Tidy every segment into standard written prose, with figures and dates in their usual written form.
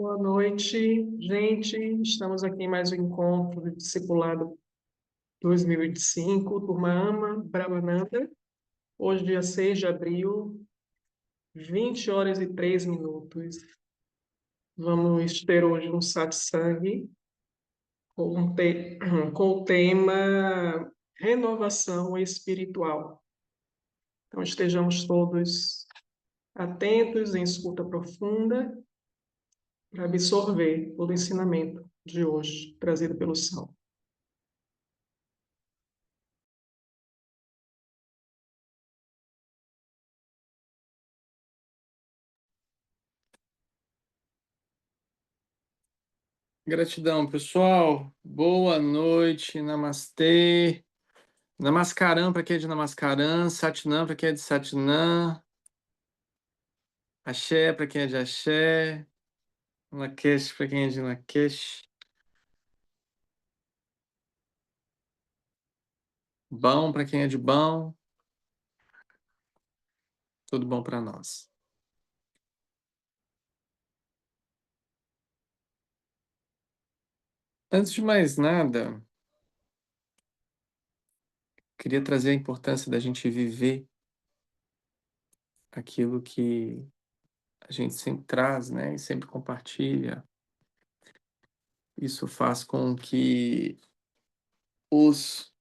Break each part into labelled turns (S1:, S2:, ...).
S1: Boa noite, gente. Estamos aqui em mais um encontro de discipulado 2025, Turma Ama Brahmananda. Hoje, dia 6 de abril, 20 horas e 3 minutos. Vamos ter hoje um satsang com o tema renovação espiritual. Então, estejamos todos atentos, em escuta profunda, para absorver todo o ensinamento de hoje, trazido pelo Sal.
S2: Gratidão, pessoal. Boa noite, namastê. Namaskaram para quem é de Namaskaram, Satnam para quem é de Satnam, Axé para quem é de Axé, Lakesh para quem é de Lakesh. Bom para quem é de bom. Tudo bom para nós. Antes de mais nada, queria trazer a importância da gente viver aquilo que a gente sempre traz, né, e sempre compartilha. Isso faz com que os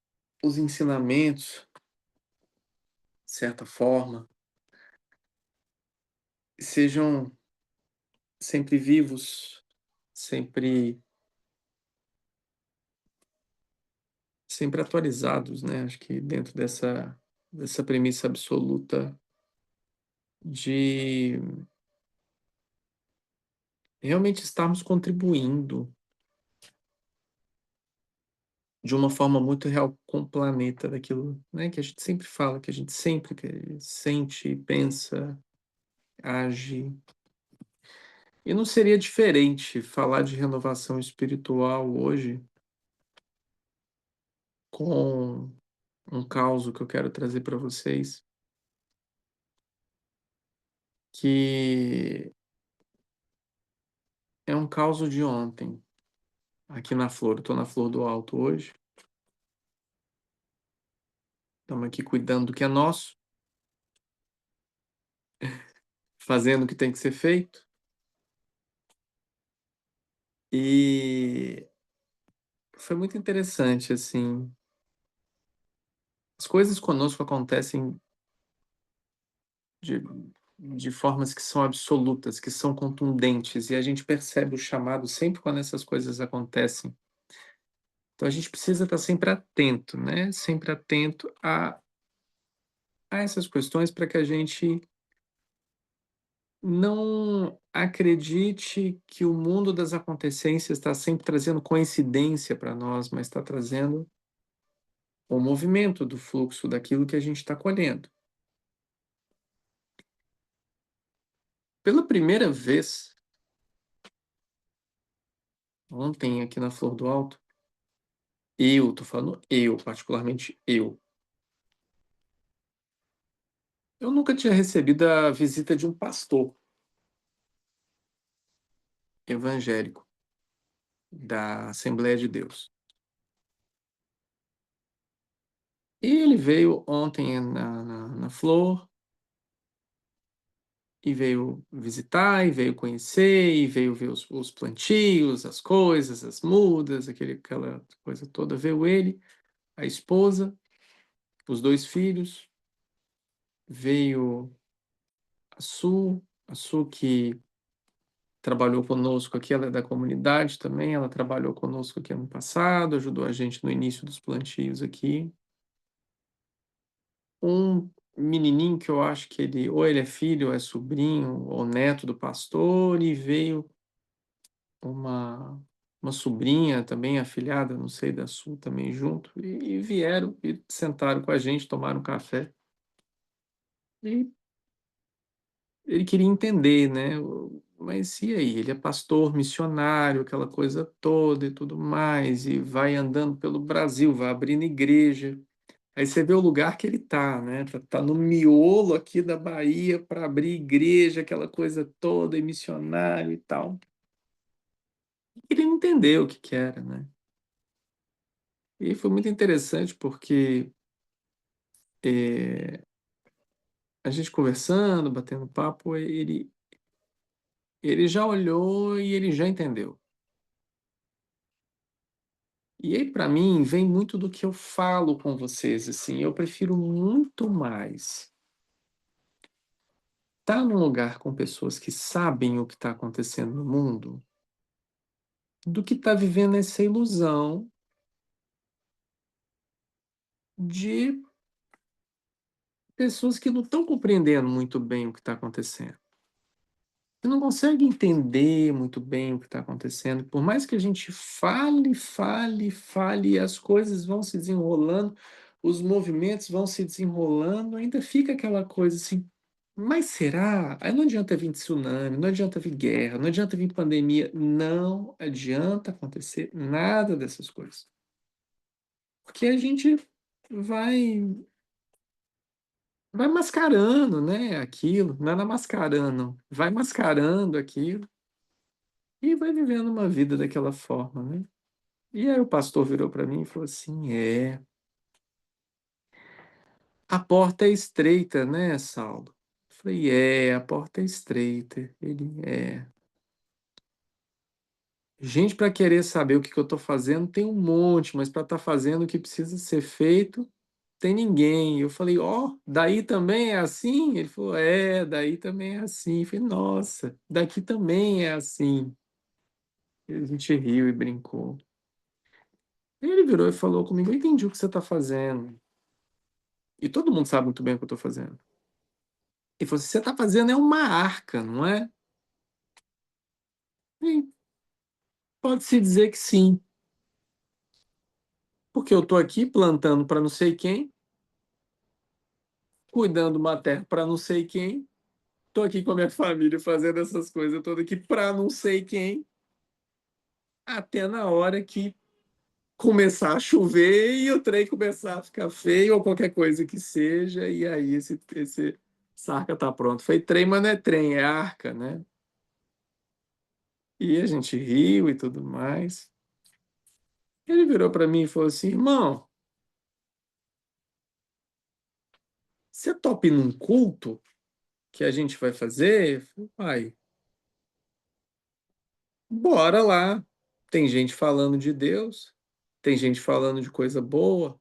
S2: ensinamentos, de certa forma, sejam sempre vivos, sempre atualizados, né? Acho que dentro dessa premissa absoluta de realmente estarmos contribuindo de uma forma muito real com o planeta, daquilo, né, que a gente sempre fala, que a gente sempre sente, pensa, age. E não seria diferente falar de renovação espiritual hoje com um caso que eu quero trazer para vocês, que é um caso de ontem, aqui na Flor. Eu tô na Flor do Alto hoje. Estamos aqui cuidando do que é nosso, fazendo o que tem que ser feito. E foi muito interessante, assim. As coisas conosco acontecem de, de formas que são absolutas, que são contundentes, e a gente percebe o chamado sempre quando essas coisas acontecem. Então a gente precisa estar sempre atento, né? Sempre atento a essas questões para que a gente não acredite que o mundo das acontecências está sempre trazendo coincidência para nós, mas está trazendo o movimento do fluxo daquilo que a gente está colhendo. Pela primeira vez, ontem aqui na Flor do Alto, tô falando eu, particularmente eu nunca tinha recebido a visita de um pastor evangélico da Assembleia de Deus. E ele veio ontem na Flor, e veio visitar, e veio conhecer, e veio ver os plantios, as coisas, as mudas, aquela coisa toda. Veio ele, a esposa, os dois filhos, veio a Su que trabalhou conosco aqui, ela é da comunidade também, ela trabalhou conosco aqui ano passado, ajudou a gente no início dos plantios aqui. Um menininho que eu acho que ou ele é filho, ou é sobrinho, ou neto do pastor, e veio uma, uma sobrinha também afilhada, não sei, da Sul também junto, e vieram e sentaram com a gente, tomaram café. E ele queria entender, né? Mas e aí? Ele é pastor, missionário, aquela coisa toda e tudo mais, e vai andando pelo Brasil, vai abrindo igreja. Aí você vê o lugar que ele tá, né? Tá no miolo aqui da Bahia para abrir igreja, aquela coisa toda, e missionário e tal. Ele não entendeu o que que era, né? E foi muito interessante porque eh, a gente conversando, batendo papo, ele já olhou e ele já entendeu. E aí, para mim, vem muito do que eu falo com vocês, assim, eu prefiro muito mais estar num lugar com pessoas que sabem o que está acontecendo no mundo do que estar vivendo essa ilusão de pessoas que não estão compreendendo muito bem o que está acontecendo. Que não conseguem entender muito bem o que está acontecendo. Por mais que a gente fale, fale, fale, e as coisas vão se desenrolando, os movimentos vão se desenrolando, ainda fica aquela coisa assim, mas será? Aí não adianta vir tsunami, não adianta vir guerra, não adianta vir pandemia, não adianta acontecer nada dessas coisas. Porque a gente vai vai mascarando, né, aquilo, não é mascarando, vai mascarando aquilo e vai vivendo uma vida daquela forma, né? E aí o pastor virou para mim e falou assim: a porta é estreita, né, Saulo? Eu falei: a porta é estreita. Ele é. Gente, para querer saber o que que eu estou fazendo, tem um monte, mas para estar fazendo o que precisa ser feito, tem ninguém. Eu falei: daí também é assim? Ele falou: daí também é assim. Eu falei: nossa, daqui também é assim. E a gente riu e brincou. Ele virou e falou comigo: eu entendi o que você está fazendo. E todo mundo sabe muito bem o que eu estou fazendo. Ele falou assim: você está fazendo é uma arca, não é? E pode-se dizer que sim, porque eu estou aqui plantando para não sei quem, cuidando de uma terra para não sei quem, estou aqui com a minha família fazendo essas coisas todas aqui para não sei quem, até na hora que começar a chover e o trem começar a ficar feio ou qualquer coisa que seja, e aí essa arca está pronta. Foi trem, mas não é trem, é arca, né? E a gente riu e tudo mais. Ele virou para mim e falou assim: irmão, você topa ir num culto que a gente vai fazer? Eu falei: pai, bora lá. Tem gente falando de Deus, tem gente falando de coisa boa.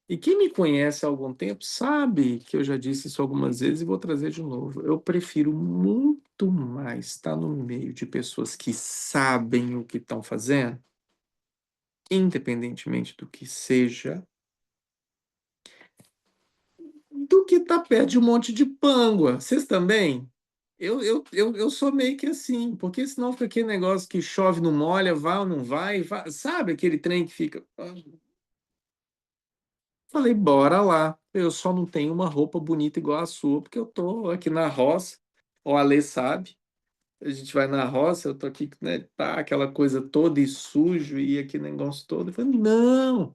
S2: E quem me conhece há algum tempo sabe que eu já disse isso algumas vezes e vou trazer de novo. Eu prefiro muito mais estar no meio de pessoas que sabem o que estão fazendo, independentemente do que seja, do que estar perto de um monte de pângua. Vocês também? Eu sou meio que assim, porque senão fica aquele negócio que chove, não molha, vai ou não vai, sabe aquele trem que fica. Falei: bora lá. Eu só não tenho uma roupa bonita igual a sua, porque eu tô aqui na roça. O Alê sabe. A gente vai na roça, eu tô aqui, né? Tá aquela coisa toda e sujo e aquele negócio todo. Eu falei: não,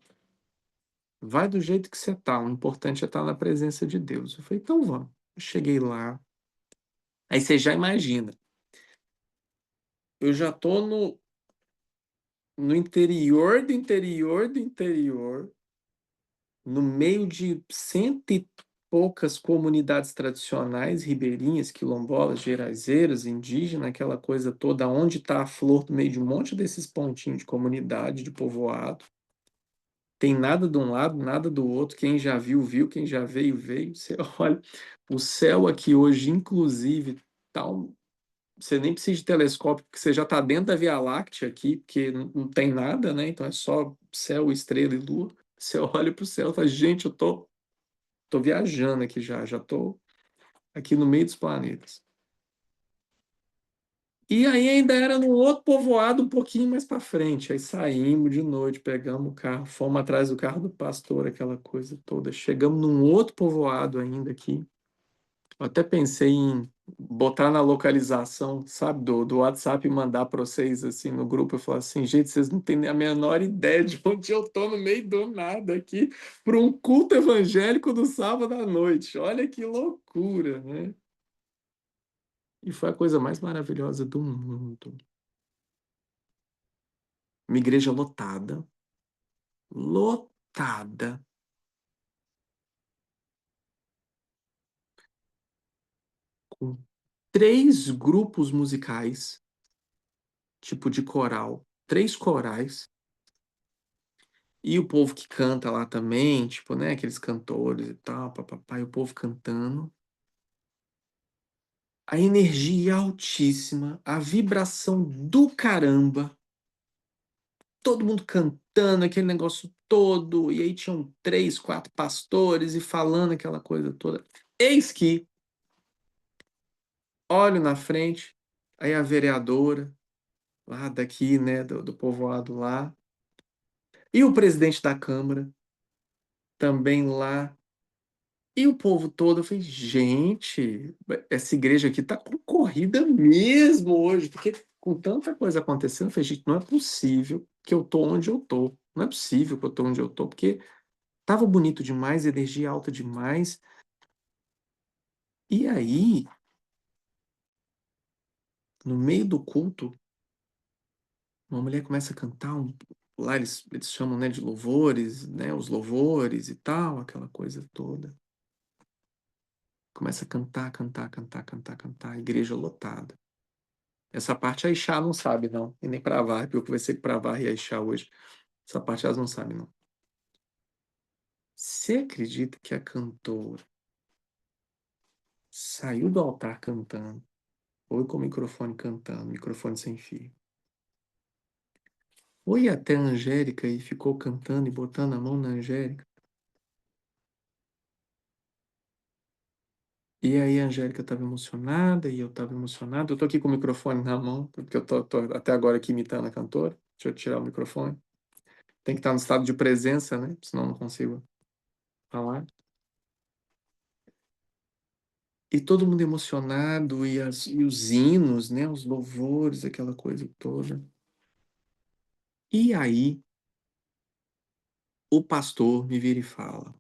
S2: vai do jeito que você tá. O importante é estar na presença de Deus. Eu falei: então vamos. Eu cheguei lá. Aí você já imagina. Eu já tô no interior do interior do interior, no meio de cento e poucas comunidades tradicionais, ribeirinhas, quilombolas, geraizeiras, indígenas, aquela coisa toda, onde está a flor no meio de um monte desses pontinhos de comunidade, de povoado. Tem nada de um lado, nada do outro. Quem já viu, viu. Quem já veio, veio. Você olha, o céu aqui hoje, inclusive, tá você nem precisa de telescópio, porque você já está dentro da Via Láctea aqui, porque não tem nada, né? Então é só céu, estrela e lua. Você olha para o céu e fala: gente, tô viajando aqui já tô aqui no meio dos planetas. E aí ainda era num outro povoado um pouquinho mais para frente. Aí saímos de noite, pegamos o carro, fomos atrás do carro do pastor, aquela coisa toda. Chegamos num outro povoado ainda aqui. Eu até pensei em botar na localização, sabe, do WhatsApp e mandar para vocês assim no grupo. Eu falar assim: gente, vocês não têm a menor ideia de onde eu tô no meio do nada aqui para um culto evangélico do sábado à noite. Olha que loucura, né? E foi a coisa mais maravilhosa do mundo. Uma igreja lotada, lotada, com 3 grupos musicais, tipo de coral, 3 corais, e o povo que canta lá também, tipo, né, aqueles cantores e tal, pá-pá-pá, e o povo cantando. A energia altíssima, a vibração do caramba, todo mundo cantando aquele negócio todo, e aí tinham 3, 4 pastores e falando aquela coisa toda. Eis que olho na frente, aí a vereadora, lá daqui, né, do povoado lá, e o presidente da Câmara, também lá, e o povo todo. Eu falei, gente, essa igreja aqui tá concorrida mesmo hoje, porque com tanta coisa acontecendo, eu falei, gente, não é possível que eu tô onde eu tô. Não é possível que eu tô onde eu tô, porque tava bonito demais, energia alta demais. E aí, no meio do culto, uma mulher começa a cantar lá eles chamam, né, de louvores, né, os louvores e tal, aquela coisa toda. Começa a cantar, cantar, cantar, cantar, cantar, igreja lotada. Essa parte a Ixá não sabe, não. E nem pra Var, porque eu conversei com a Var e a Ixá hoje. Essa parte elas não sabem, não. Você acredita que a cantora saiu do altar cantando, foi com o microfone cantando, microfone sem fio? Foi até a Angélica e ficou cantando e botando a mão na Angélica. E aí a Angélica estava emocionada e eu estava emocionado. Eu tô aqui com o microfone na mão, porque eu tô até agora aqui imitando a cantora. Deixa eu tirar o microfone. Tem que estar no estado de presença, né? Senão eu não consigo falar. E todo mundo emocionado, e os hinos, né? Os louvores, aquela coisa toda. E aí o pastor me vira e fala: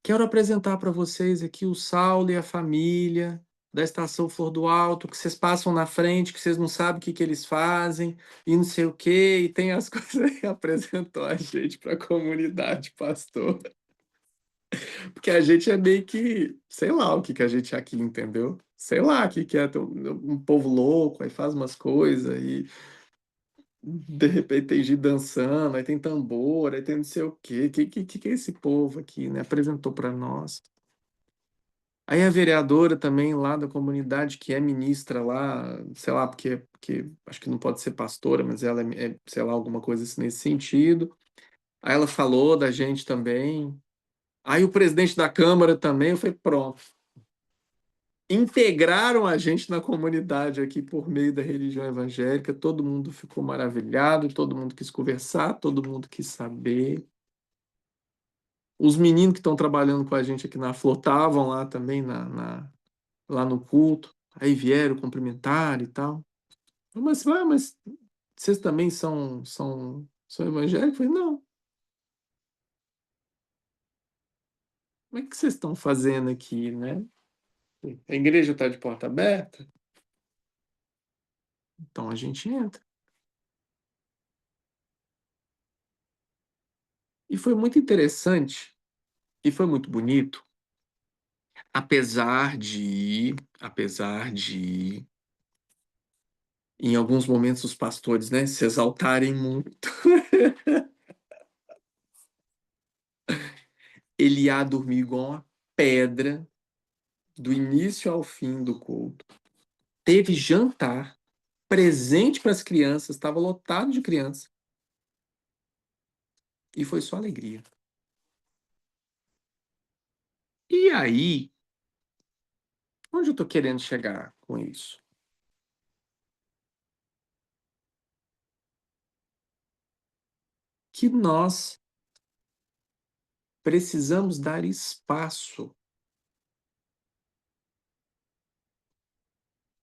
S2: quero apresentar para vocês aqui o Saulo e a família da Estação Flor do Alto, que vocês passam na frente, que vocês não sabem o que que eles fazem, e não sei o quê, e tem as coisas. E apresentou a gente para a comunidade, pastor. Porque a gente é meio que, sei lá o que que a gente é aqui, entendeu? Sei lá o que que é um povo louco, aí faz umas coisas, e de repente tem gente dançando, aí tem tambor, aí tem não sei o quê. Que é esse povo aqui, né? Apresentou para nós. Aí a vereadora também lá da comunidade, que é ministra lá, sei lá, porque acho que não pode ser pastora, mas ela sei lá, alguma coisa assim nesse sentido. Aí ela falou da gente também. Aí o presidente da Câmara também, eu falei, pronto. Integraram a gente na comunidade aqui por meio da religião evangélica, todo mundo ficou maravilhado, todo mundo quis conversar, todo mundo quis saber. Os meninos que estão trabalhando com a gente aqui na Flor estavam lá também lá no culto, aí vieram cumprimentar e tal. Mas vocês também são evangélicos? Eu falei, não. Como é que vocês estão fazendo aqui, né? A igreja está de porta aberta, então a gente entra. E foi muito interessante e foi muito bonito, apesar de em alguns momentos os pastores, né, se exaltarem muito. Eliá dormiu igual uma pedra do início ao fim do culto. Teve jantar, presente para as crianças, estava lotado de crianças e foi só alegria. E aí, onde eu estou querendo chegar com isso? Que nós precisamos dar espaço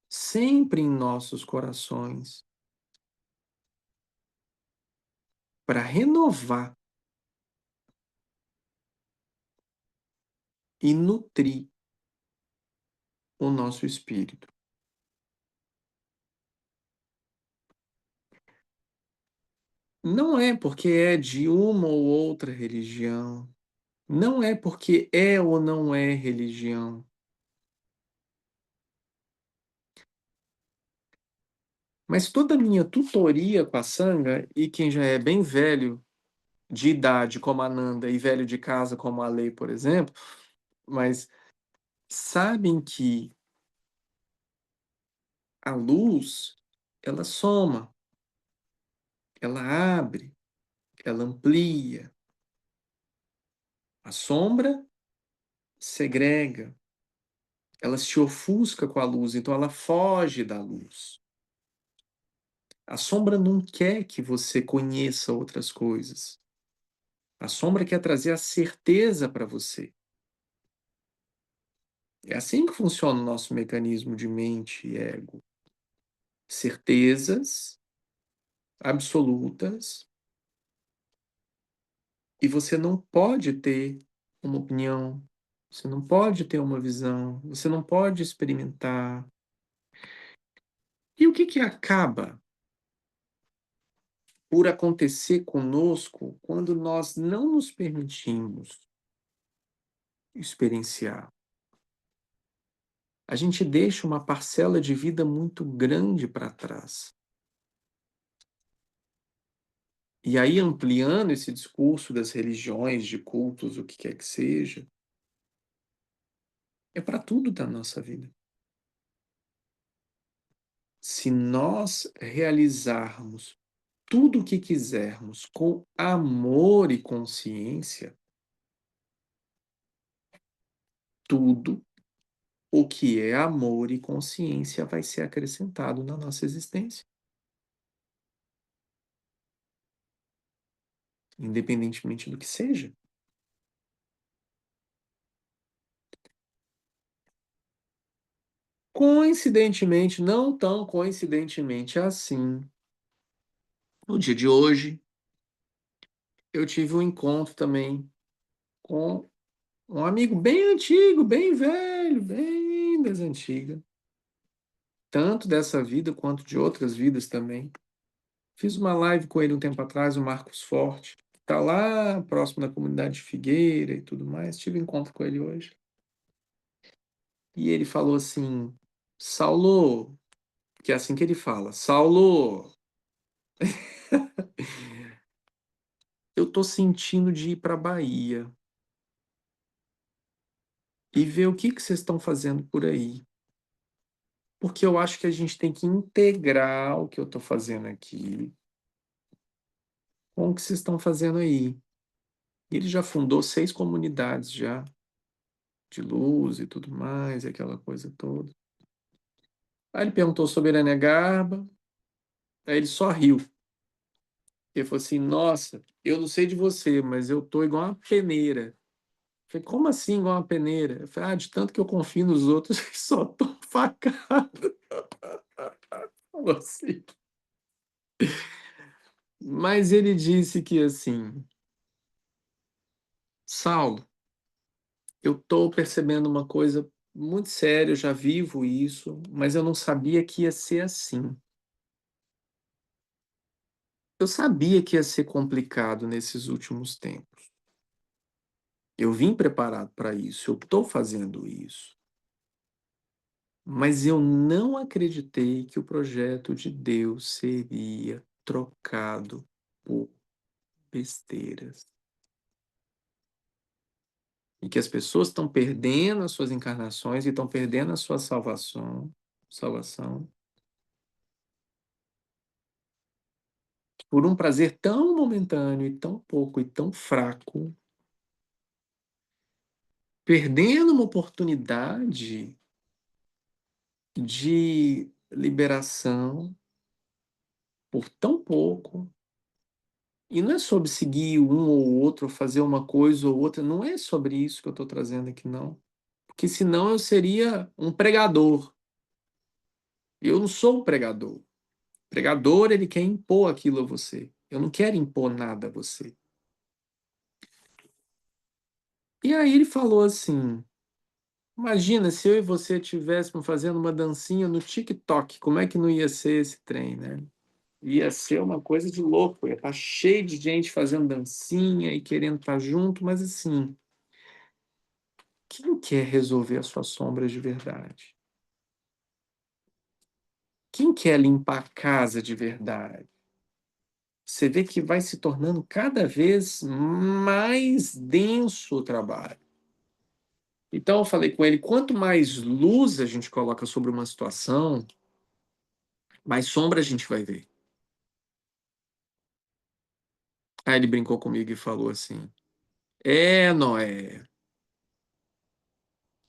S2: sempre em nossos corações para renovar e nutrir o nosso espírito. Não é porque é de uma ou outra religião. Não é porque é ou não é religião. Mas toda a minha tutoria com a sanga, e quem já é bem velho de idade, como a Nanda, e velho de casa, como a Lei, por exemplo, mas sabem que a luz, ela soma, ela abre, ela amplia. A sombra segrega, ela se ofusca com a luz, então ela foge da luz. A sombra não quer que você conheça outras coisas. A sombra quer trazer a certeza para você. É assim que funciona o nosso mecanismo de mente e ego. Certezas absolutas, e você não pode ter uma opinião, você não pode ter uma visão, você não pode experimentar. E o que que acaba por acontecer conosco quando nós não nos permitimos experienciar? A gente deixa uma parcela de vida muito grande para trás. E aí, ampliando esse discurso das religiões, de cultos, o que quer que seja, é para tudo da nossa vida. Se nós realizarmos tudo o que quisermos com amor e consciência, tudo o que é amor e consciência vai ser acrescentado na nossa existência, independentemente do que seja. Coincidentemente, não tão coincidentemente assim, no dia de hoje, eu tive um encontro também com um amigo bem antigo, bem velho, bem das antigas, tanto dessa vida quanto de outras vidas também. Fiz uma live com ele um tempo atrás, o Marcos Forte, tá lá próximo da comunidade de Figueira e tudo mais. Tive encontro com ele hoje. E ele falou assim: Saulo, que é assim que ele fala, Saulo, eu tô sentindo de ir para Bahia e ver o que que vocês estão fazendo por aí. Porque eu acho que a gente tem que integrar o que eu estou fazendo aqui com o que vocês estão fazendo aí. E ele já fundou 6 comunidades já, de luz e tudo mais, aquela coisa toda. Aí ele perguntou sobre a Irânia Garba, aí ele só riu. Ele falou assim, nossa, eu não sei de você, mas eu tô igual uma peneira. Eu falei, como assim igual uma peneira? Eu falei, de tanto que eu confio nos outros, só tô facado. Falou assim. Mas ele disse que assim, Saulo, eu tô percebendo uma coisa muito séria, eu já vivo isso, mas eu não sabia que ia ser assim. Eu sabia que ia ser complicado nesses últimos tempos. Eu vim preparado para isso, eu estou fazendo isso. Mas eu não acreditei que o projeto de Deus seria trocado por besteiras. E que as pessoas estão perdendo as suas encarnações e estão perdendo a sua salvação, por um prazer tão momentâneo e tão pouco e tão fraco, perdendo uma oportunidade de liberação por tão pouco. E não é sobre seguir um ou outro, fazer uma coisa ou outra, não é sobre isso que eu estou trazendo aqui, não. Porque senão eu seria um pregador. Eu não sou um pregador. Pregador, ele quer impor aquilo a você. Eu não quero impor nada a você. E aí ele falou assim: imagina se eu e você estivéssemos fazendo uma dancinha no TikTok, como é que não ia ser esse trem, né? Ia ser uma coisa de louco, ia estar cheio de gente fazendo dancinha e querendo estar junto, mas assim, quem quer resolver as suas sombras de verdade? Quem quer limpar a casa de verdade? Você vê que vai se tornando cada vez mais denso o trabalho. Então eu falei com ele, quanto mais luz a gente coloca sobre uma situação, mais sombra a gente vai ver. Aí ele brincou comigo e falou assim: Noé,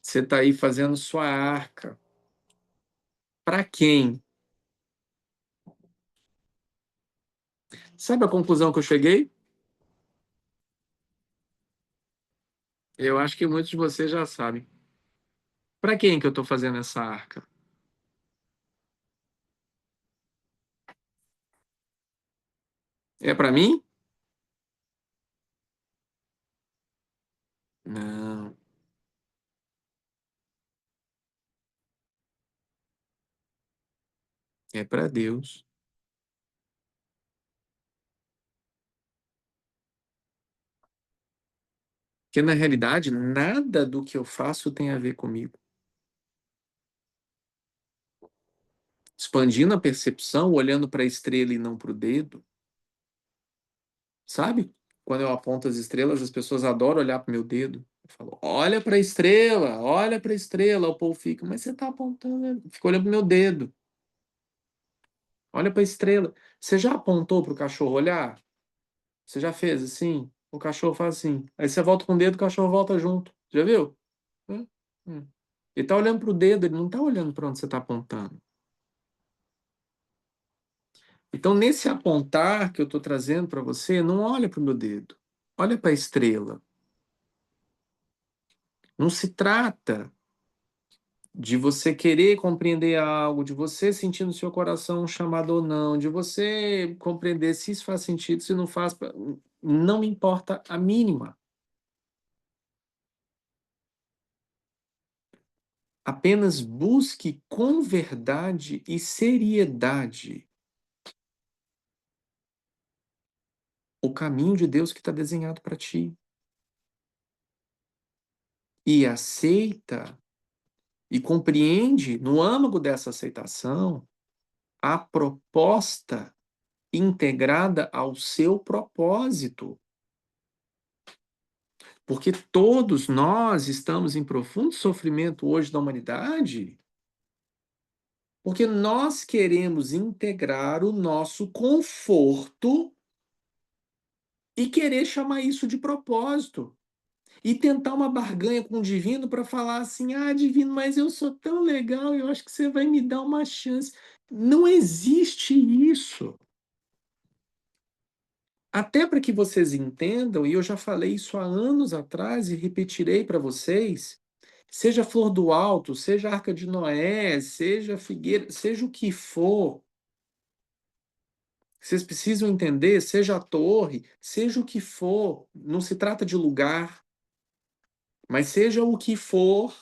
S2: você está aí fazendo sua arca. Para quem? Sabe a conclusão que eu cheguei? Eu acho que muitos de vocês já sabem. Para quem que eu estou fazendo essa arca? É para mim? Não, é para Deus. Porque na realidade, nada do que eu faço tem a ver comigo. Expandindo a percepção, olhando para a estrela e não para o dedo, sabe? Quando eu aponto as estrelas, as pessoas adoram olhar para o meu dedo. Eu falo, olha para a estrela, olha para a estrela. O povo fica, mas você está apontando, fica olhando para o meu dedo. Olha para a estrela. Você já apontou para o cachorro olhar? Você já fez assim? O cachorro faz assim. Aí você volta com o dedo, o cachorro volta junto. Já viu? Hum, hum. Ele tá olhando para o dedo, ele não tá olhando para onde você está apontando. Então, nesse apontar que eu estou trazendo para você, não olha para o meu dedo. Olha para a estrela. Não se trata de você querer compreender algo, de você sentir no seu coração um chamado ou não, de você compreender se isso faz sentido, se não faz. Não me importa a mínima. Apenas busque com verdade e seriedade o caminho de Deus que está desenhado para ti. E aceita e compreende, no âmago dessa aceitação, a proposta integrada ao seu propósito. Porque todos nós estamos em profundo sofrimento hoje da humanidade, porque nós queremos integrar o nosso conforto e querer chamar isso de propósito. E tentar uma barganha com o divino para falar assim: ah, divino, mas eu sou tão legal, eu acho que você vai me dar uma chance. Não existe isso. Até para que vocês entendam, e eu já falei isso há anos atrás e repetirei para vocês, seja Flor do Alto, seja Arca de Noé, seja Figueira, seja o que for, vocês precisam entender, seja a torre, seja o que for, não se trata de lugar, mas seja o que for,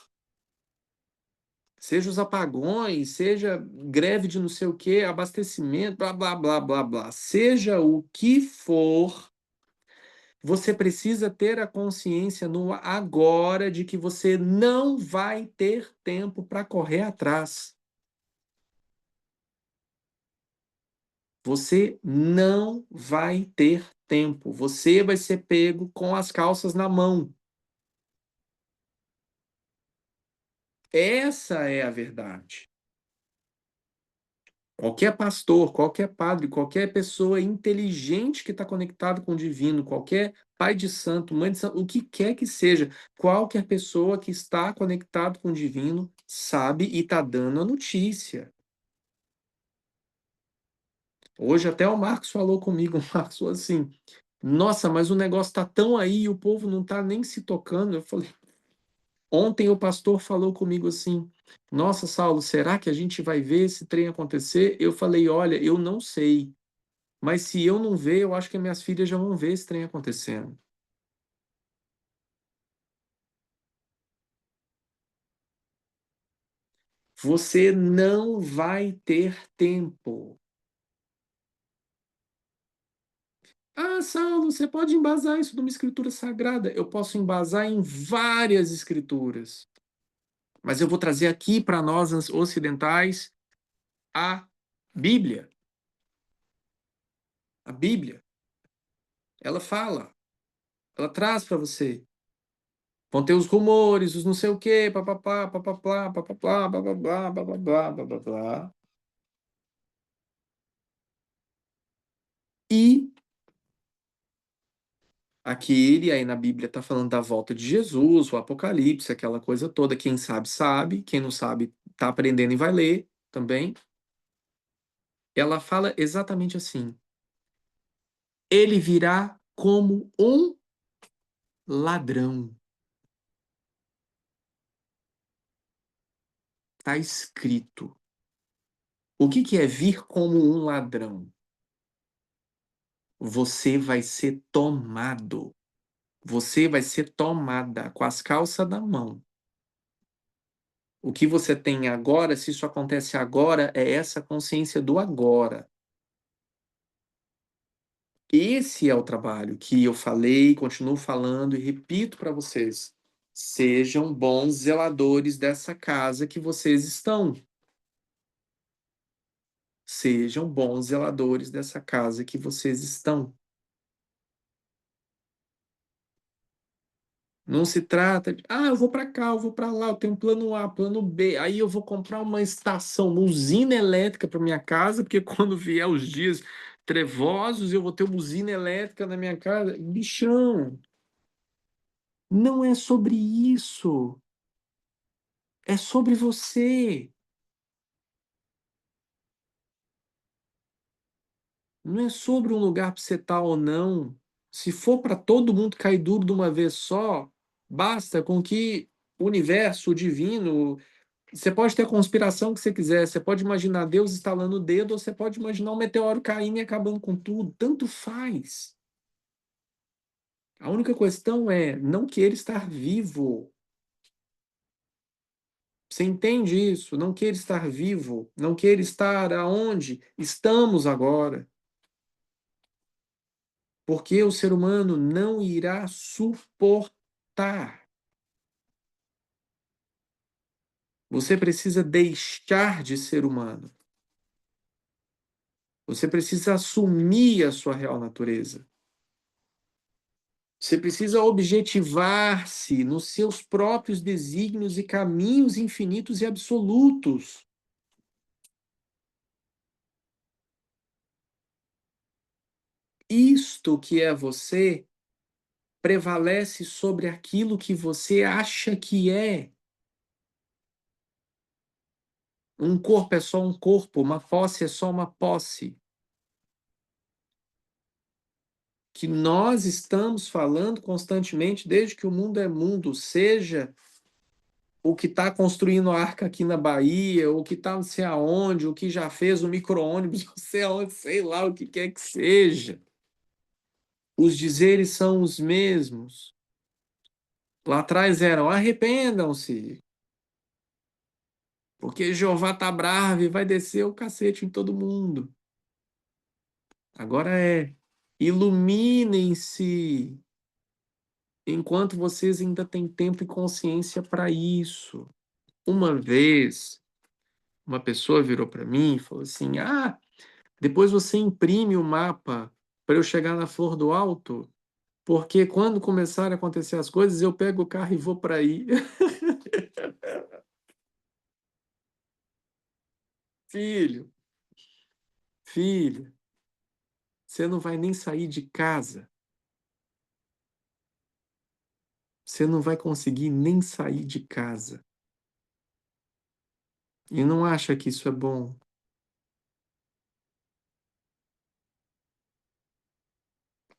S2: seja os apagões, seja greve de não sei o quê, abastecimento, blá, blá, blá, blá, blá, seja o que for, você precisa ter a consciência no agora de que você não vai ter tempo para correr atrás. Você não vai ter tempo. Você vai ser pego com as calças na mão. Essa é a verdade. Qualquer pastor, qualquer padre, qualquer pessoa inteligente que está conectado com o divino, qualquer pai de santo, mãe de santo, o que quer que seja, qualquer pessoa que está conectado com o divino sabe e está dando a notícia. Hoje até o Marcos falou comigo, o Marcos falou assim, nossa, mas o negócio está tão aí e o povo não está nem se tocando. Eu falei, ontem o pastor falou comigo assim, nossa, Saulo, será que a gente vai ver esse trem acontecer? Eu falei, olha, eu não sei. Mas se eu não ver, eu acho que minhas filhas já vão ver esse trem acontecendo. Você não vai ter tempo. Ah, Saulo, você pode embasar isso numa escritura sagrada. Eu posso embasar em várias escrituras. Mas eu vou trazer aqui para nós ocidentais a Bíblia. A Bíblia, ela fala, ela traz para você. Vão ter os rumores, os não sei o quê, papapá, papapá, papapá, bababá, bababá, bababá. E aquele aí na Bíblia está falando da volta de Jesus, o Apocalipse, aquela coisa toda. Quem sabe, sabe. Quem não sabe, está aprendendo e vai ler também. Ela fala exatamente assim: ele virá como um ladrão. Está escrito. O que que é vir como um ladrão? Você vai ser tomado. Você vai ser tomada com as calças na mão. O que você tem agora, se isso acontece agora, é essa consciência do agora. Esse é o trabalho que eu falei, continuo falando e repito para vocês. Sejam bons zeladores dessa casa que vocês estão. Sejam bons zeladores dessa casa que vocês estão. Não se trata de, eu vou para cá, eu vou para lá, eu tenho um plano A, plano B. Aí eu vou comprar uma estação, uma usina elétrica para minha casa, porque quando vier os dias trevosos, eu vou ter uma usina elétrica na minha casa. Bichão, não é sobre isso. É sobre você. Não é sobre um lugar para você estar ou não. Se for para todo mundo cair duro de uma vez só, basta com que o universo, o divino. Você pode ter a conspiração que você quiser, você pode imaginar Deus estalando o dedo, ou você pode imaginar um meteoro caindo e acabando com tudo. Tanto faz. A única questão é não querer estar vivo. Você entende isso? Não querer estar vivo, não querer estar aonde estamos agora. Porque o ser humano não irá suportar. Você precisa deixar de ser humano. Você precisa assumir a sua real natureza. Você precisa objetivar-se nos seus próprios desígnios e caminhos infinitos e absolutos. Isto que é você prevalece sobre aquilo que você acha que é. Um corpo é só um corpo, uma posse é só uma posse. Que nós estamos falando constantemente desde que o mundo é mundo, seja o que está construindo a arca aqui na Bahia, o que está não sei aonde, o que já fez o micro-ônibus, não sei aonde, sei lá o que quer que seja. Os dizeres são os mesmos. Lá atrás eram: arrependam-se, porque Jeová está bravo e vai descer o cacete em todo mundo. Agora é: iluminem-se enquanto vocês ainda têm tempo e consciência para isso. Uma vez, uma pessoa virou para mim e falou assim: depois você imprime o mapa para eu chegar na Flor do Alto, porque quando começarem a acontecer as coisas, eu pego o carro e vou para aí. Filho, filho, você não vai nem sair de casa. Você não vai conseguir nem sair de casa. E não acha que isso é bom?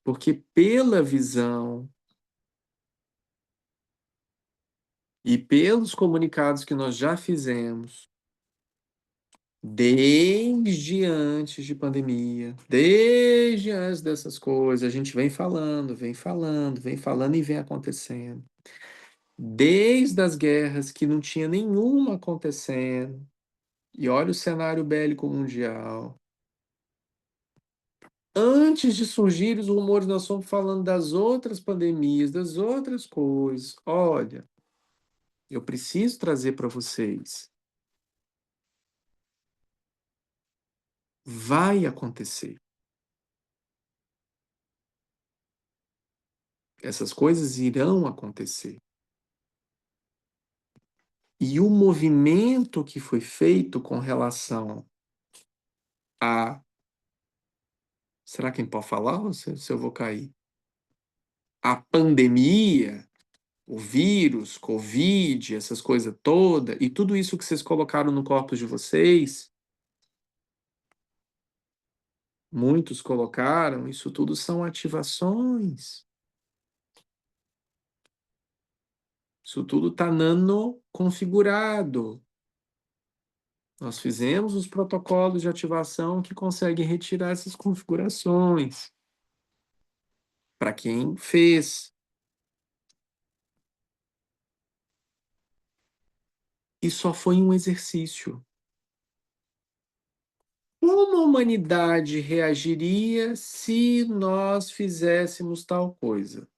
S2: Porque pela visão e pelos comunicados que nós já fizemos, desde antes de pandemia, desde antes dessas coisas, a gente vem falando, vem falando, vem falando e vem acontecendo. Desde as guerras que não tinha nenhuma acontecendo, e olha o cenário bélico mundial. Antes de surgir os rumores, nós fomos falando das outras pandemias, das outras coisas. Olha, eu preciso trazer para vocês. Vai acontecer. Essas coisas irão acontecer. E o movimento que foi feito com relação a. Será que pode falar ou se eu vou cair? A pandemia, o vírus, Covid, essas coisas todas, e tudo isso que vocês colocaram no corpo de vocês, muitos colocaram, isso tudo são ativações. Isso tudo está nano-configurado. Nós fizemos os protocolos de ativação que conseguem retirar essas configurações. Para quem fez. E só foi um exercício. Como a humanidade reagiria se nós fizéssemos tal coisa?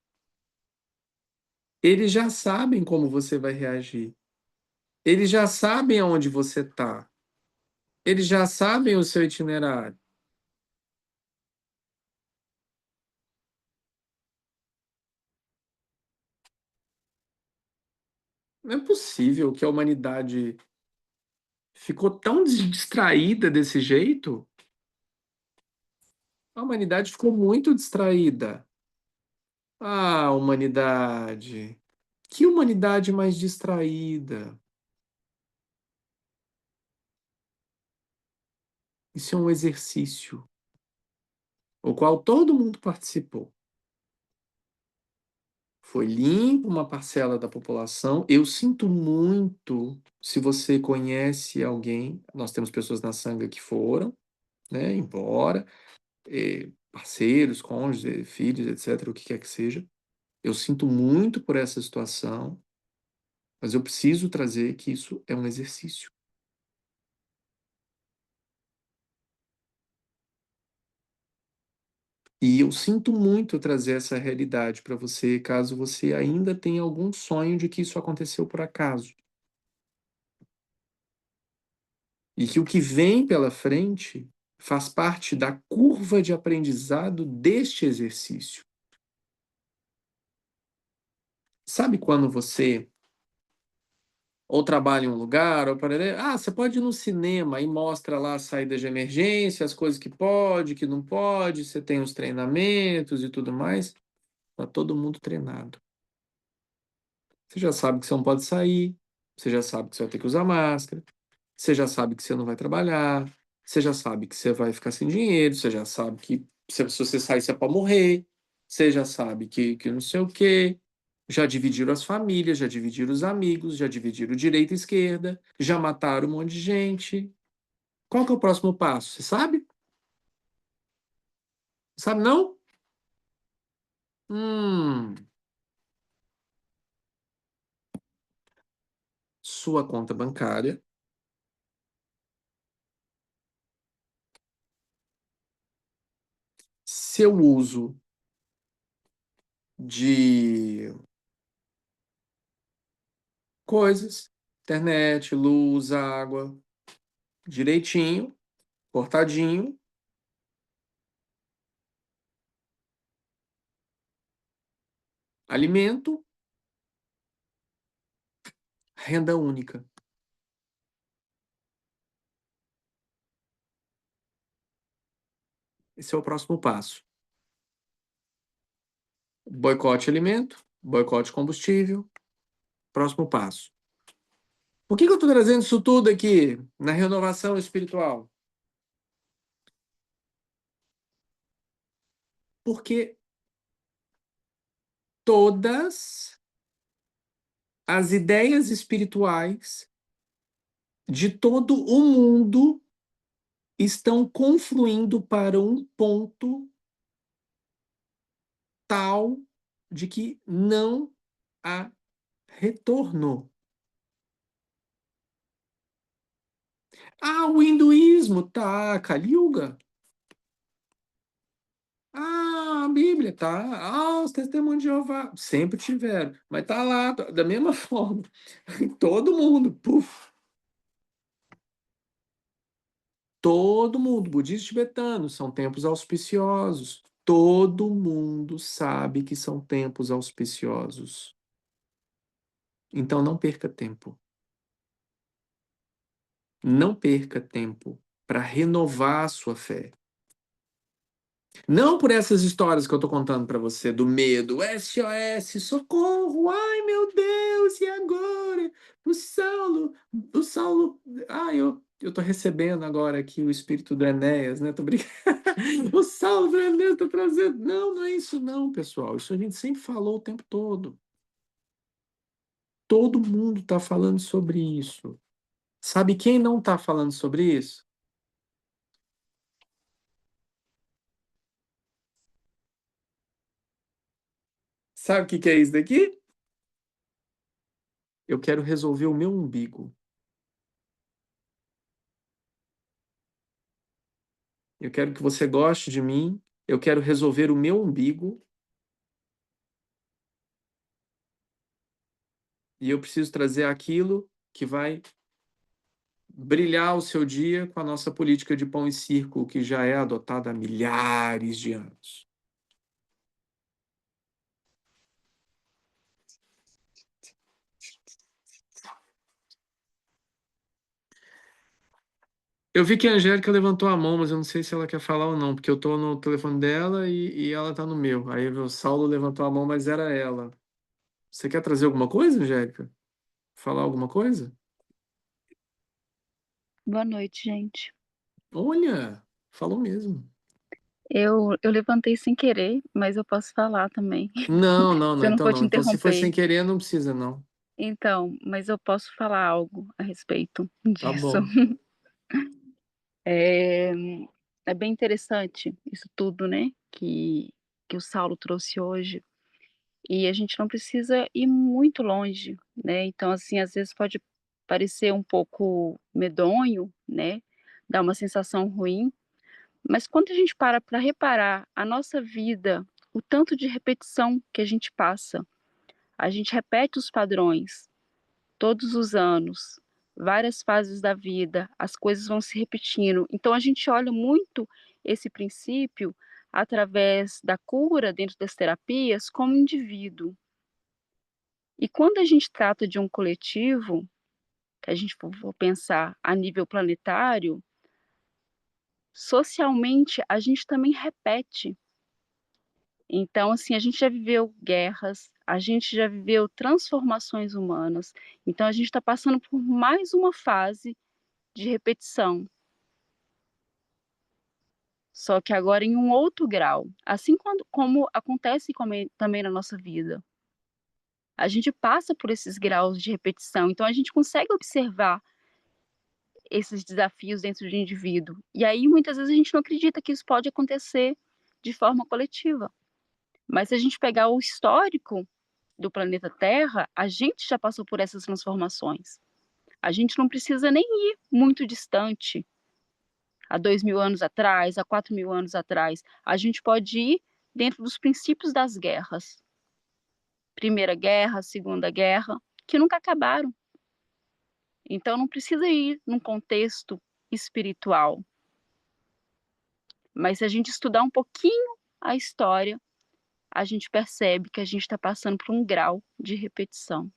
S2: Eles já sabem como você vai reagir. Eles já sabem aonde você está. Eles já sabem o seu itinerário. Não é possível que a humanidade ficou tão distraída desse jeito. A humanidade ficou muito distraída. Ah, humanidade. Que humanidade mais distraída. Isso é um exercício, o qual todo mundo participou. Foi limpo uma parcela da população. Eu sinto muito se você conhece alguém. Nós temos pessoas na Sangha que foram, né, embora, parceiros, cônjuges, filhos, etc., o que quer que seja. Eu sinto muito por essa situação, mas eu preciso trazer que isso é um exercício. E eu sinto muito trazer essa realidade para você, caso você ainda tenha algum sonho de que isso aconteceu por acaso. E que o que vem pela frente faz parte da curva de aprendizado deste exercício. Sabe quando você ou trabalha em um lugar, ou você pode ir no cinema e mostra lá a saída de emergência, as coisas que pode, que não pode, você tem os treinamentos e tudo mais, tá todo mundo treinado. Você já sabe que você não pode sair, você já sabe que você vai ter que usar máscara, você já sabe que você não vai trabalhar, você já sabe que você vai ficar sem dinheiro, você já sabe que se você sair você é para morrer, você já sabe que não sei o quê. Já dividiram as famílias, já dividiram os amigos, já dividiram direita e esquerda, já mataram um monte de gente. Qual que é o próximo passo? Você sabe? Sabe não? Hum, sua conta bancária, seu uso de coisas, internet, luz, água, direitinho, cortadinho, alimento, renda única. Esse é o próximo passo. Boicote alimento, boicote combustível, próximo passo. Por que eu estou trazendo isso tudo aqui na renovação espiritual? Porque todas as ideias espirituais de todo o mundo estão confluindo para um ponto tal de que não há retorno. Ah, o hinduísmo, tá, Kali Yuga. Ah, a Bíblia, tá? Ah, os testemunhos de Jeová. Sempre tiveram. Mas tá lá, da mesma forma. Todo mundo, puf. Todo mundo, budistas tibetanos, são tempos auspiciosos. Todo mundo sabe que são tempos auspiciosos. Então não perca tempo. Não perca tempo para renovar a sua fé. Não por essas histórias que eu tô contando para você, do medo, SOS, socorro, ai meu Deus, e agora? O Saulo, eu tô recebendo agora aqui o espírito do Enéas, né? Tô brincando. O Saulo do Enéas tá trazendo. Não, não é isso não, pessoal. Isso a gente sempre falou o tempo todo. Todo mundo tá falando sobre isso. Sabe quem não tá falando sobre isso? Sabe o que que é isso daqui? Eu quero resolver o meu umbigo. Eu quero que você goste de mim. Eu quero resolver o meu umbigo. E eu preciso trazer aquilo que vai brilhar o seu dia com a nossa política de pão e circo, que já é adotada há milhares de anos. Eu vi que a Angélica levantou a mão, mas eu não sei se ela quer falar ou não, porque eu tô no telefone dela e ela tá no meu. Aí o Saulo levantou a mão, mas era ela. Você quer trazer alguma coisa, Angélica? Falar alguma coisa?
S3: Boa noite, gente.
S2: Olha, falou mesmo.
S3: Eu levantei sem querer, mas eu posso falar também,
S2: Não, não,
S3: se
S2: não.
S3: eu não
S2: Então
S3: for te
S2: não. Então se foi sem
S3: interromper.
S2: querer, não precisa, não.
S3: Então, mas eu posso falar algo a respeito
S2: Tá
S3: disso.
S2: bom.
S3: É, é bem interessante isso tudo, né, que o Saulo trouxe hoje. E a gente não precisa ir muito longe, né? Então, assim, às vezes pode parecer um pouco medonho, né? Dar uma sensação ruim, mas quando a gente para reparar a nossa vida, o tanto de repetição que a gente passa, a gente repete os padrões todos os anos, várias fases da vida, as coisas vão se repetindo. Então a gente olha muito esse princípio através da cura dentro das terapias como indivíduo. E quando a gente trata de um coletivo, que a gente for pensar a nível planetário, socialmente a gente também repete. Então, assim, a gente já viveu guerras, a gente já viveu transformações humanas, então a gente está passando por mais uma fase de repetição, só que agora em um outro grau, assim como acontece também na nossa vida. A gente passa por esses graus de repetição, então a gente consegue observar esses desafios dentro de um indivíduo. E aí, muitas vezes, a gente não acredita que isso pode acontecer de forma coletiva. Mas se a gente pegar o histórico do planeta Terra, a gente já passou por essas transformações. A gente não precisa nem ir muito distante, há 2.000 anos atrás, há 4.000 anos atrás. A gente pode ir dentro dos princípios das guerras. Primeira Guerra, Segunda Guerra, que nunca acabaram. Então não precisa ir num contexto espiritual. Mas se a gente estudar um pouquinho a história, a gente percebe que a gente está passando por um grau de repetição.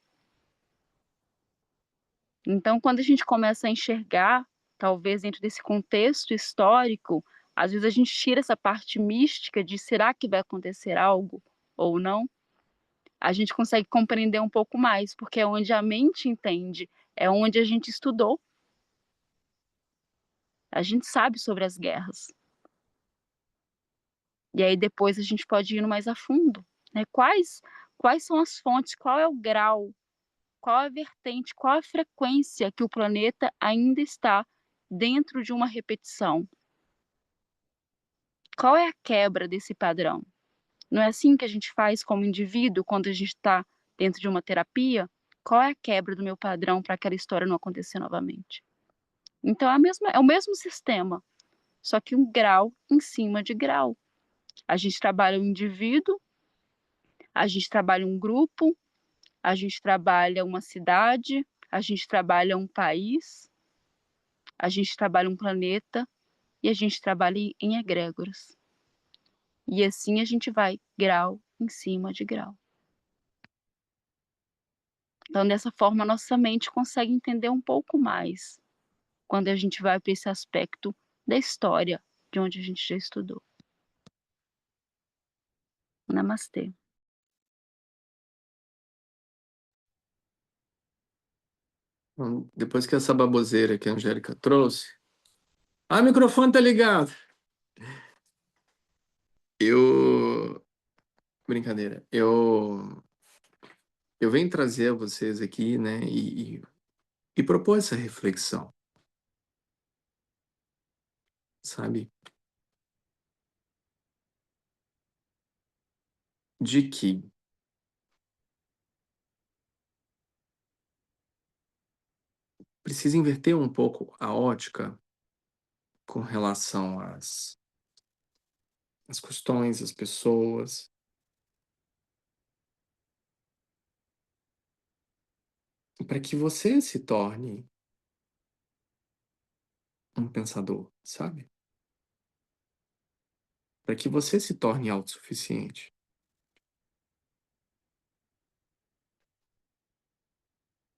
S3: Então, quando a gente começa a enxergar, talvez dentro desse contexto histórico, às vezes a gente tira essa parte mística de será que vai acontecer algo ou não, a gente consegue compreender um pouco mais, porque é onde a mente entende, é onde a gente estudou. A gente sabe sobre as guerras. E aí depois a gente pode ir mais a fundo, né? Quais são as fontes, qual é o grau, qual a vertente, qual a frequência que o planeta ainda está dentro de uma repetição? Qual é a quebra desse padrão? Não é assim que a gente faz como indivíduo quando a gente está dentro de uma terapia? Qual é a quebra do meu padrão para aquela história não acontecer novamente? Então é o mesmo sistema, só que um grau em cima de grau. A gente trabalha um indivíduo, a gente trabalha um grupo, a gente trabalha uma cidade, a gente trabalha um país, a gente trabalha um planeta e a gente trabalha em egrégoras. E assim a gente vai grau em cima de grau. Então, dessa forma, nossa mente consegue entender um pouco mais quando a gente vai para esse aspecto da história de onde a gente já estudou. Namastê.
S2: Então, depois que essa baboseira que a Angélica trouxe. Ah, o microfone tá ligado! Eu. Brincadeira. Eu venho trazer a vocês aqui, né, e propor essa reflexão, sabe? De que precisa inverter um pouco a ótica com relação às questões, às pessoas, para que você se torne um pensador, sabe? Para que você se torne autossuficiente.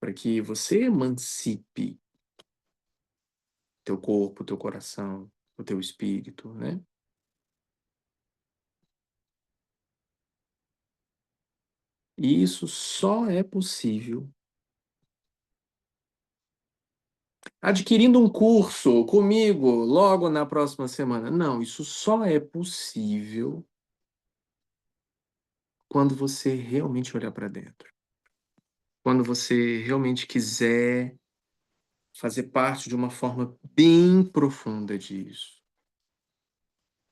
S2: Para que você emancipe teu corpo, teu coração, o teu espírito, né? E isso só é possível adquirindo um curso comigo logo na próxima semana. Não, isso só é possível quando você realmente olhar para dentro. Quando você realmente quiser fazer parte de uma forma bem profunda disso.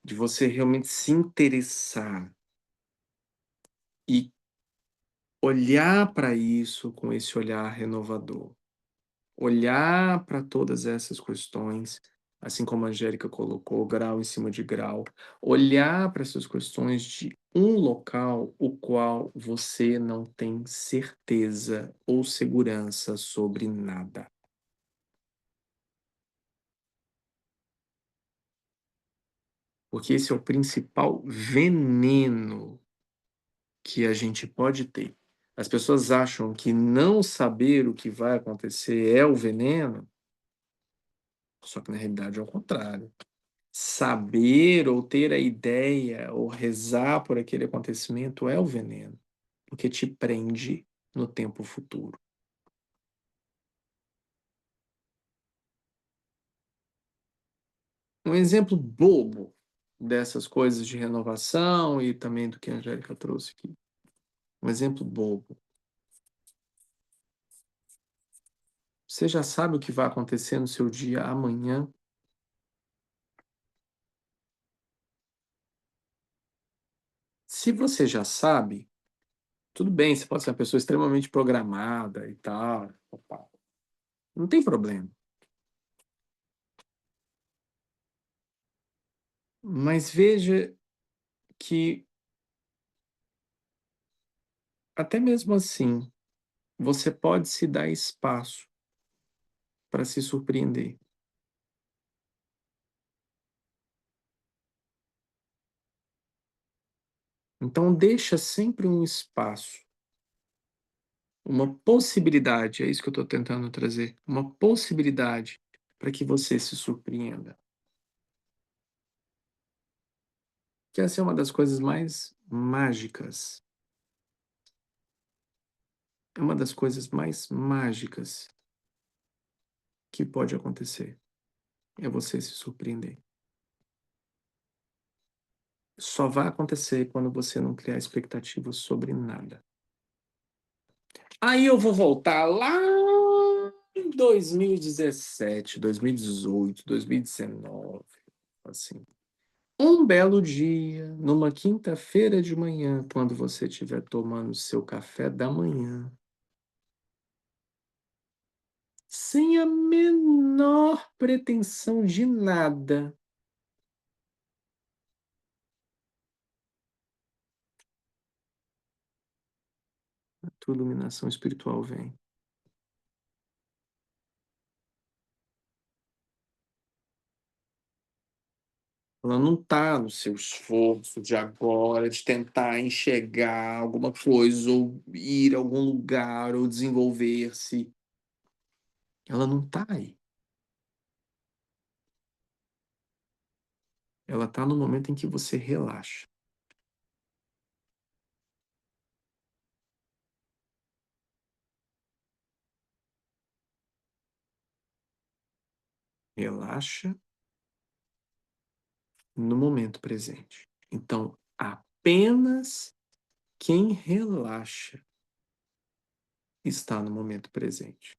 S2: De você realmente se interessar e olhar para isso com esse olhar renovador. Olhar para todas essas questões, assim como a Angélica colocou, grau em cima de grau. Olhar para essas questões de um local o qual você não tem certeza ou segurança sobre nada. Porque esse é o principal veneno que a gente pode ter. As pessoas acham que não saber o que vai acontecer é o veneno, só que na realidade é o contrário. Saber ou ter a ideia ou rezar por aquele acontecimento é o veneno, porque te prende no tempo futuro. Um exemplo bobo dessas coisas de renovação e também do que a Angélica trouxe aqui. Um exemplo bobo. Você já sabe o que vai acontecer no seu dia amanhã? Se você já sabe, tudo bem, você pode ser uma pessoa extremamente programada e tal. Opa, não tem problema. Mas veja que, até mesmo assim, você pode se dar espaço para se surpreender. Então, deixa sempre um espaço, uma possibilidade, é isso que eu estou tentando trazer, uma possibilidade para que você se surpreenda. Que essa é uma das coisas mais mágicas. É uma das coisas mais mágicas que pode acontecer. É você se surpreender. Só vai acontecer quando você não criar expectativas sobre nada. Aí eu vou voltar lá em 2017, 2018, 2019, assim. Um belo dia, numa quinta-feira de manhã, quando você estiver tomando seu café da manhã, sem a menor pretensão de nada, tua iluminação espiritual vem. Ela não está no seu esforço de agora, de tentar enxergar alguma coisa, ou ir a algum lugar, ou desenvolver-se. Ela não está aí. Ela está no momento em que você relaxa. Relaxa no momento presente. Então, apenas quem relaxa está no momento presente.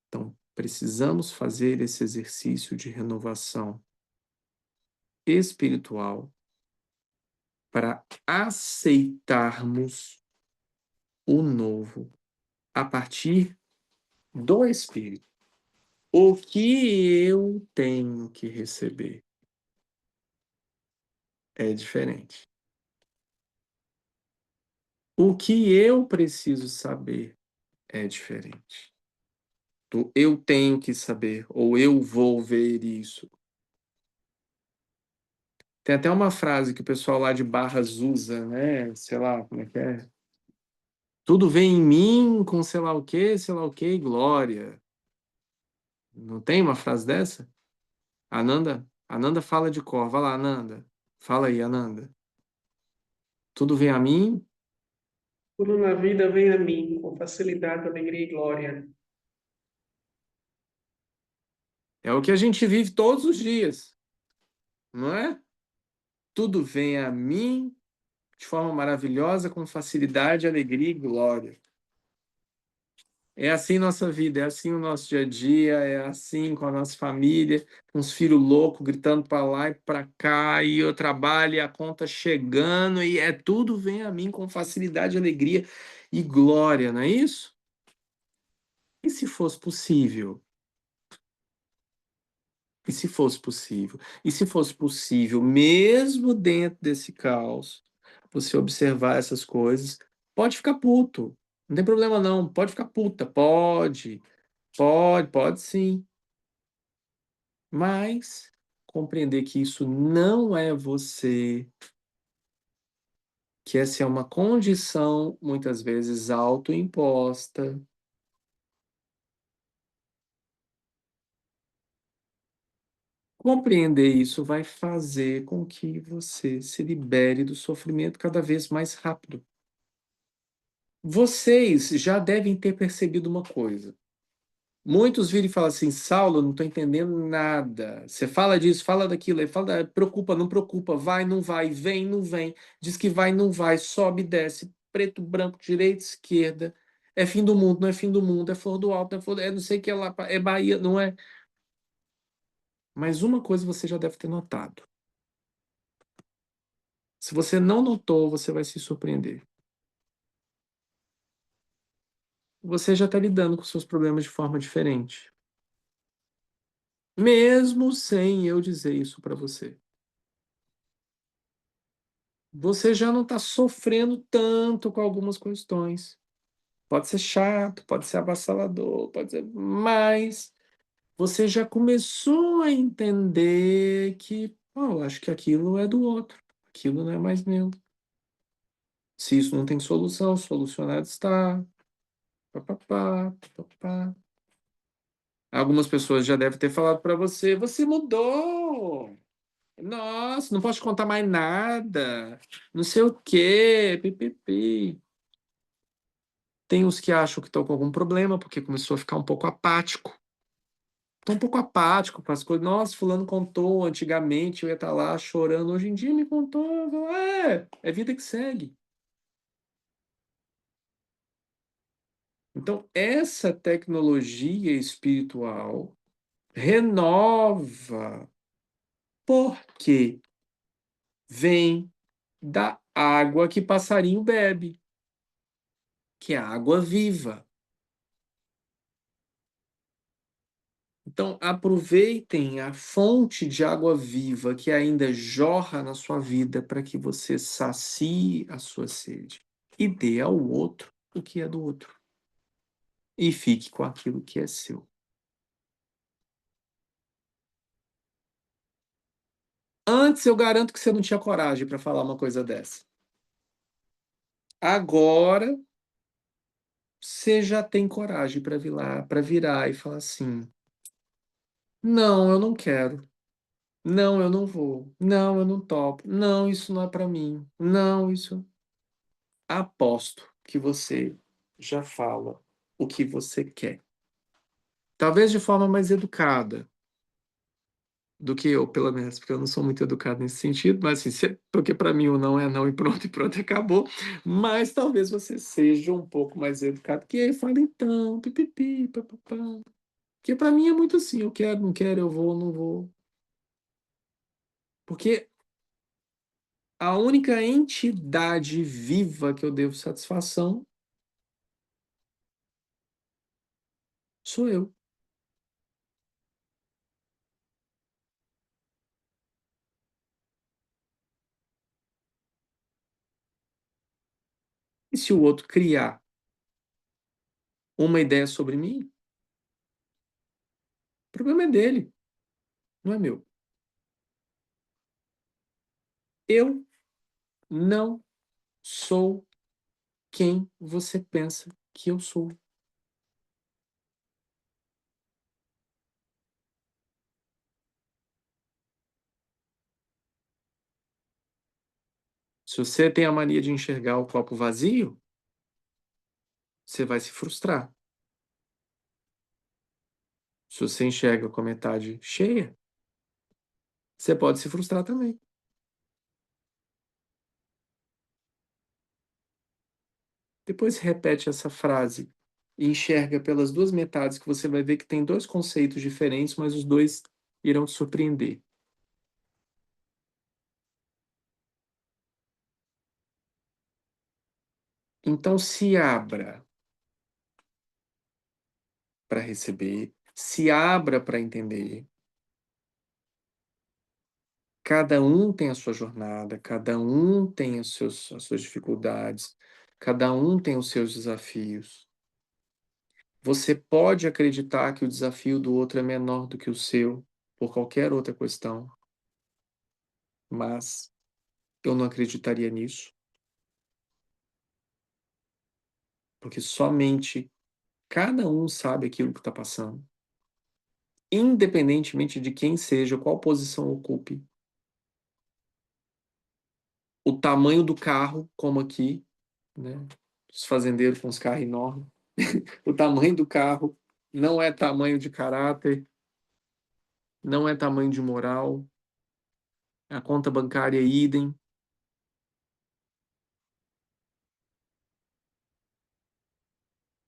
S2: Então, precisamos fazer esse exercício de renovação espiritual para aceitarmos o novo a partir do Espírito. O que eu tenho que receber é diferente. O que eu preciso saber é diferente. Eu tenho que saber, ou eu vou ver isso. Tem até uma frase que o pessoal lá de Barras usa, né? Sei lá, como é que é? Tudo vem em mim com sei lá o que, glória. Não tem uma frase dessa? Ananda fala de cor. Vai lá, Ananda. Fala aí, Ananda. Tudo vem a mim.
S1: Tudo na vida vem a mim, com facilidade, alegria e glória.
S2: É o que a gente vive todos os dias, não é? Tudo vem a mim de forma maravilhosa, com facilidade, alegria e glória. É assim nossa vida, é assim o nosso dia a dia, é assim com a nossa família, com os filhos loucos gritando para lá e para cá, e eu trabalho e a conta chegando, e é tudo vem a mim com facilidade, alegria e glória, não é isso? E se fosse possível? E se fosse possível? E se fosse possível, mesmo dentro desse caos, você observar essas coisas, pode ficar puto. Não tem problema não, pode ficar puta, pode sim. Mas compreender que isso não é você, que essa é uma condição, muitas vezes, autoimposta. Compreender isso vai fazer com que você se libere do sofrimento cada vez mais rápido. Vocês já devem ter percebido uma coisa. Muitos viram e falam assim, Saulo, não estou entendendo nada. Você fala disso, fala daquilo, aí fala, preocupa, não preocupa, vai, não vai, vem, não vem, diz que vai, não vai, sobe, desce, preto, branco, direita, esquerda. É fim do mundo, não é fim do mundo, é flor do alto, é não sei o que é lá, é Bahia, não é? Mas uma coisa você já deve ter notado. Se você não notou, você vai se surpreender. Você já está lidando com seus problemas de forma diferente. Mesmo sem eu dizer isso para você. Você já não está sofrendo tanto com algumas questões. Pode ser chato, pode ser avassalador, pode ser, mas você já começou a entender que, eu acho que aquilo é do outro, aquilo não é mais meu. Se isso não tem solução, solucionado está. Papapá, papapá. Algumas pessoas já devem ter falado para você, você mudou. Nossa, não posso te contar mais nada. Não sei o quê, pipipi. Tem os que acham que estão com algum problema, porque começou a ficar um pouco apático. Estou um pouco apático para as coisas. Nossa, fulano contou, antigamente eu ia estar lá chorando, hoje em dia me contou. É vida que segue. Então, essa tecnologia espiritual renova, porque vem da água que passarinho bebe, que é a água viva. Então, aproveitem a fonte de água viva que ainda jorra na sua vida para que você sacie a sua sede. e dê ao outro o que é do outro. E fique com aquilo que é seu. Antes eu garanto que você não tinha coragem para falar uma coisa dessa. Agora você já tem coragem para virar e falar assim: não, eu não quero. Não, eu não vou. Não, eu não topo. Não, isso não é para mim. Não, isso. Aposto que você já fala o que você quer. Talvez de forma mais educada do que eu, pelo menos, porque eu não sou muito educado nesse sentido, mas assim, porque para mim o não é não e pronto, acabou. Mas talvez você seja um pouco mais educado, que aí fala então, pipipi, papapá. Porque para mim é muito assim, eu quero, não quero, eu vou, não vou. Porque a única entidade viva que eu devo satisfação sou eu. E se o outro criar uma ideia sobre mim, o problema é dele, não é meu. Eu não sou quem você pensa que eu sou. Se você tem a mania de enxergar o copo vazio, você vai se frustrar. Se você enxerga com a metade cheia, você pode se frustrar também. Depois repete essa frase e enxerga pelas duas metades que você vai ver que tem dois conceitos diferentes, mas os dois irão te surpreender. Então se abra para receber, se abra para entender. Cada um tem a sua jornada, cada um tem as suas dificuldades, cada um tem os seus desafios. Você pode acreditar que o desafio do outro é menor do que o seu, por qualquer outra questão, mas eu não acreditaria nisso, porque somente cada um sabe aquilo que está passando, independentemente de quem seja, qual posição ocupe, o tamanho do carro, como aqui, né? Os fazendeiros com os carros enormes. O tamanho do carro não é tamanho de caráter, não é tamanho de moral, a conta bancária é idem.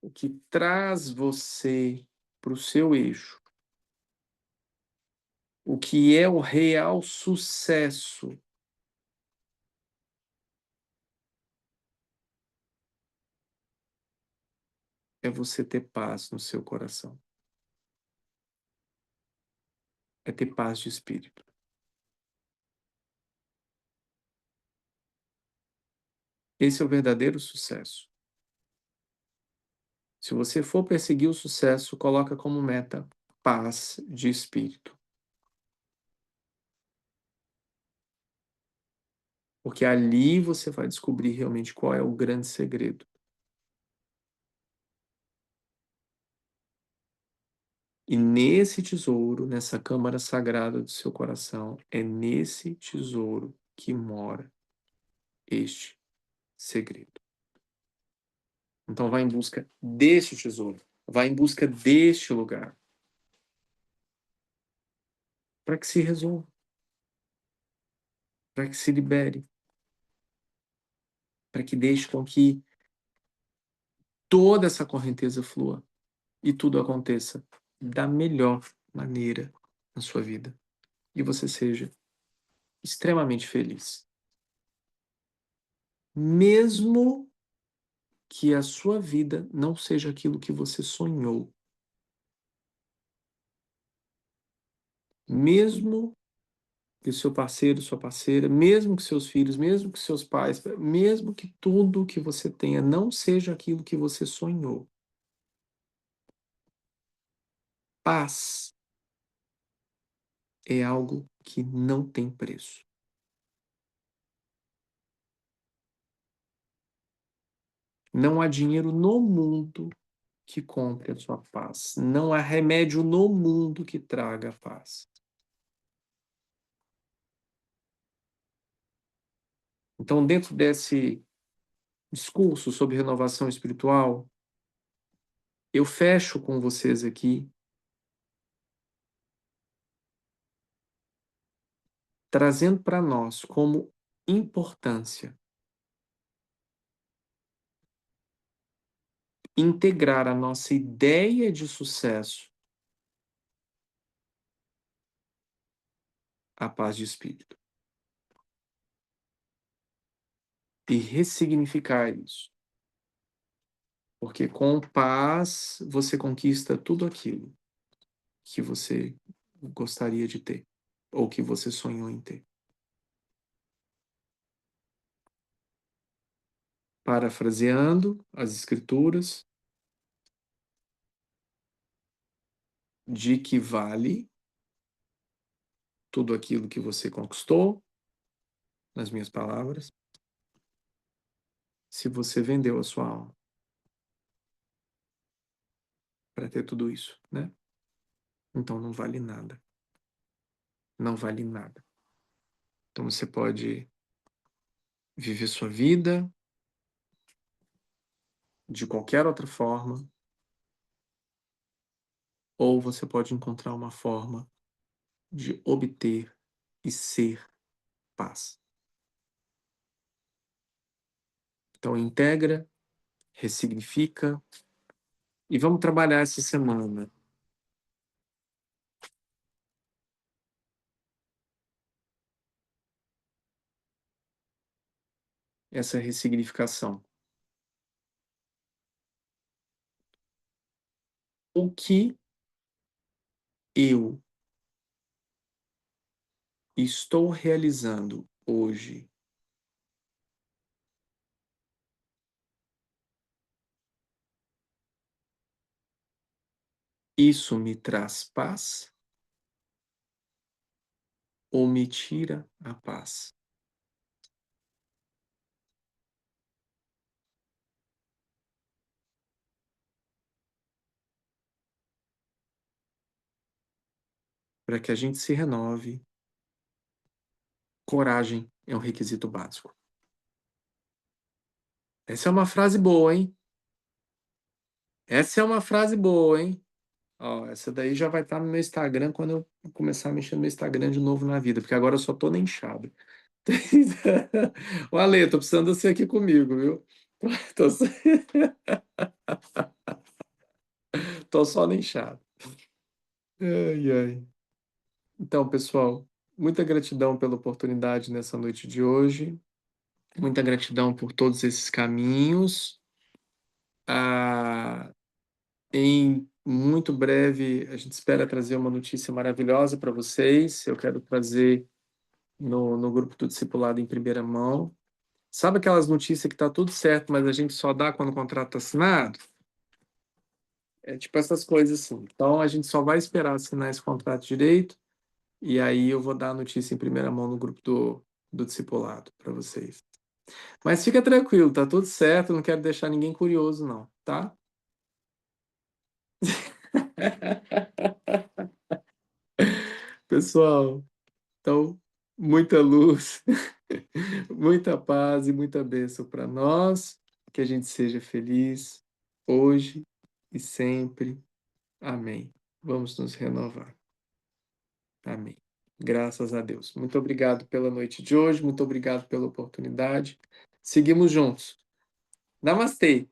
S2: O que traz você para o seu eixo, o que é o real sucesso, é você ter paz no seu coração, é ter paz de espírito. Esse é o verdadeiro sucesso. Se você for perseguir o sucesso, coloca como meta paz de espírito. Porque ali você vai descobrir realmente qual é o grande segredo. E nesse tesouro, nessa câmara sagrada do seu coração, é nesse tesouro que mora este segredo. Então vá em busca deste tesouro, vá em busca deste lugar, para que se resolva, para que se libere, para que deixe com que toda essa correnteza flua e tudo aconteça da melhor maneira na sua vida e você seja extremamente feliz. Mesmo que a sua vida não seja aquilo que você sonhou, mesmo e o seu parceiro, sua parceira, mesmo que seus filhos, mesmo que seus pais, mesmo que tudo que você tenha não seja aquilo que você sonhou. Paz é algo que não tem preço. Não há dinheiro no mundo que compre a sua paz. Não há remédio no mundo que traga a paz. Então, dentro desse discurso sobre renovação espiritual, eu fecho com vocês aqui, trazendo para nós como importância integrar a nossa ideia de sucesso à paz de espírito e ressignificar isso. Porque com paz você conquista tudo aquilo que você gostaria de ter ou que você sonhou em ter. Parafraseando as escrituras, de que vale tudo aquilo que você conquistou, nas minhas palavras, se você vendeu a sua alma para ter tudo isso, né? Então não vale nada. Não vale nada. Então você pode viver sua vida de qualquer outra forma, ou você pode encontrar uma forma de obter e ser paz. Então integra, ressignifica e vamos trabalhar essa semana essa ressignificação. O que eu estou realizando hoje isso me traz paz ou me tira a paz? Para que a gente se renove, coragem é um requisito básico. Essa é uma frase boa, hein? Essa é uma frase boa, hein? Ó, essa daí já vai estar no meu Instagram quando eu começar a mexer no meu Instagram de novo na vida, porque agora eu só tô na enxada. Ô, Ale, tô precisando de você aqui comigo, viu? Tô só, tô só na enxada. Ai, ai. Então, pessoal, muita gratidão pela oportunidade nessa noite de hoje. Muita gratidão por todos esses caminhos. Ah, em muito breve, a gente espera trazer uma notícia maravilhosa para vocês. Eu quero trazer no grupo do Discipulado em primeira mão. Sabe aquelas notícias que tá tudo certo, mas a gente só dá quando o contrato está assinado? É tipo essas coisas assim. Então a gente só vai esperar assinar esse contrato direito e aí eu vou dar a notícia em primeira mão no grupo do Discipulado para vocês. Mas fica tranquilo, tá tudo certo, não quero deixar ninguém curioso não, tá? Pessoal, então muita luz, muita paz e muita bênção para nós, que a gente seja feliz hoje e sempre. Amém. Vamos nos renovar. Amém. Graças a Deus. Muito obrigado pela noite de hoje, muito obrigado pela oportunidade. Seguimos juntos. Namastê.